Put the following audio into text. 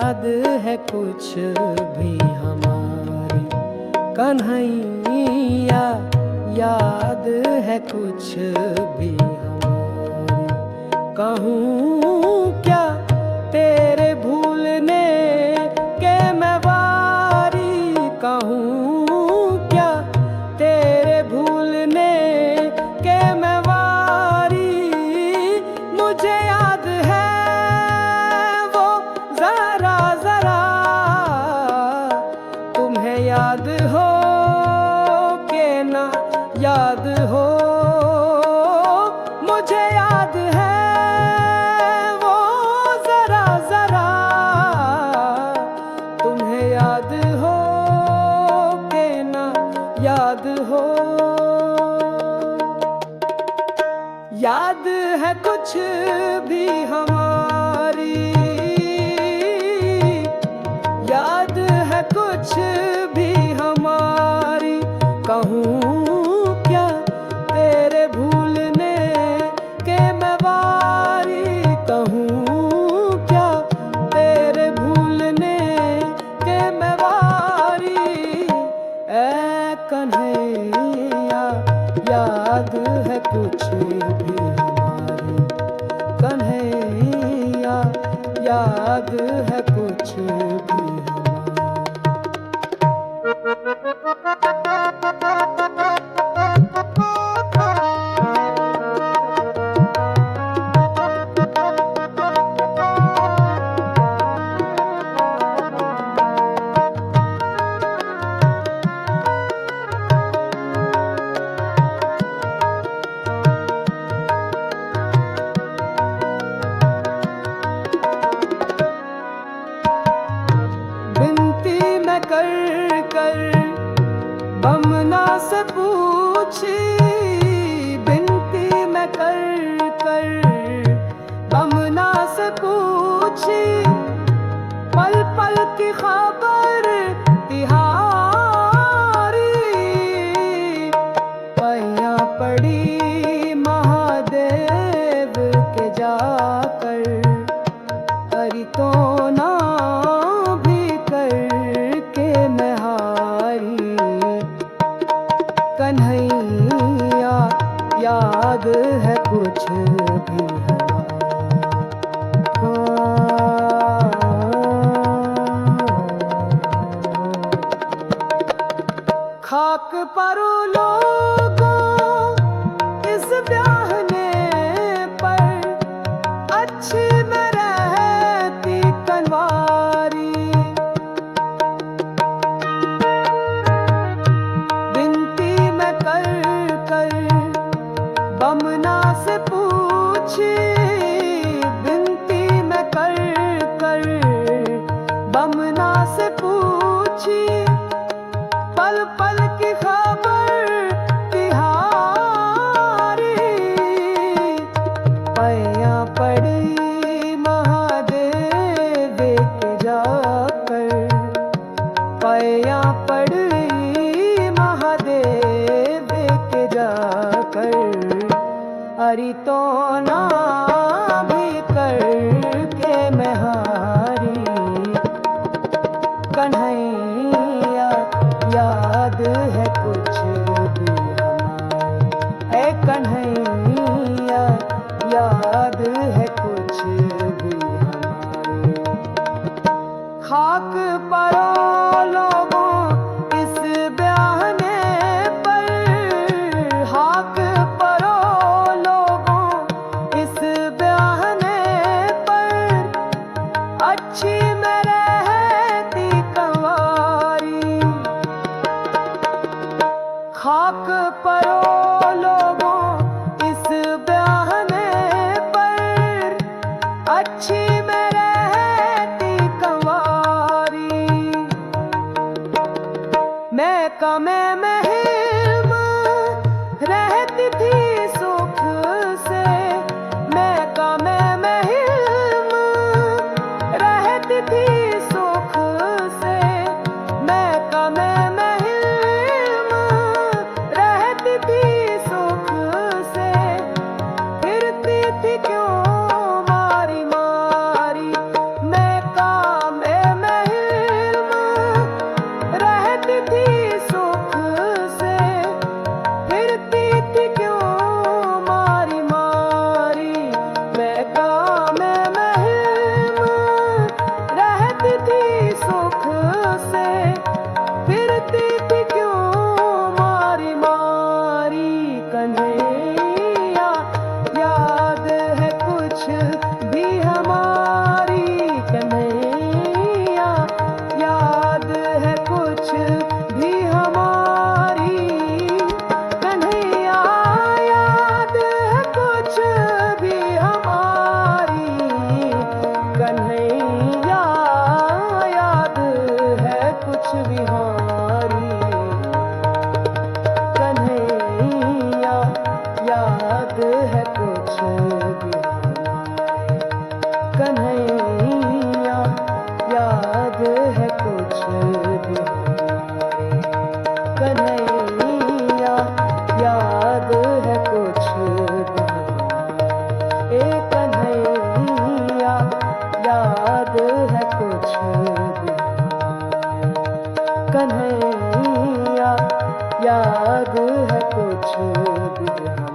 याद है कुछ भी हमारी कन्हैया, याद है कुछ भी हमारी। कहूँ क्या तेरे भूलने के मैं वारी, कहूँ क्या तेरे भूलने के मैं वारी। मुझे याद है वो जरा जरा, तुम्हें याद हो के ना याद हो। मुझे याद है वो जरा जरा, तुम्हें याद हो के ना याद हो। याद है कुछ भी हमारी, याद है कुछ भी हमारी। कहूँ क्या तेरे भूलने के मैं वारी, कहूँ क्या तेरे भूलने के मैं वारी। ऐ कन्हैया याद है कुछ भी हमारी, कन्हैया याद है कुछ भी हमारी। कर कर बमना से पूछी, बिनती मैं कर कर बमना से पूछी। पल पल की खबर तिहारी, पैया पड़ी महादेव के जाकर। हरि तो ना कन्हैया याद है कुछ भी खाक पर लोगों इस ब्याहने पर, अच्छी में रहती कनवारी। बमना से पूछी, बिनती मैं कर कर बमना से पूछी। पल पल की खबर तिहारी, पैया पड़ी महादेव के जाकर। पैया पड़ी महादेव के जाकर। हरि तो ना भी करके मैं हारी, कन्हैया याद है कुछ भी हमारी। ऐ कन्हैया याद है कुछ भी हमारी। खाक परो लोगों इस ब्याहने पर, खाक परो लोगों इस ब्याह कन्हैया याद है कुछ बिन। ए कन्हैया याद है कुछ बिन। कन्हैया याद है कुछ बिन।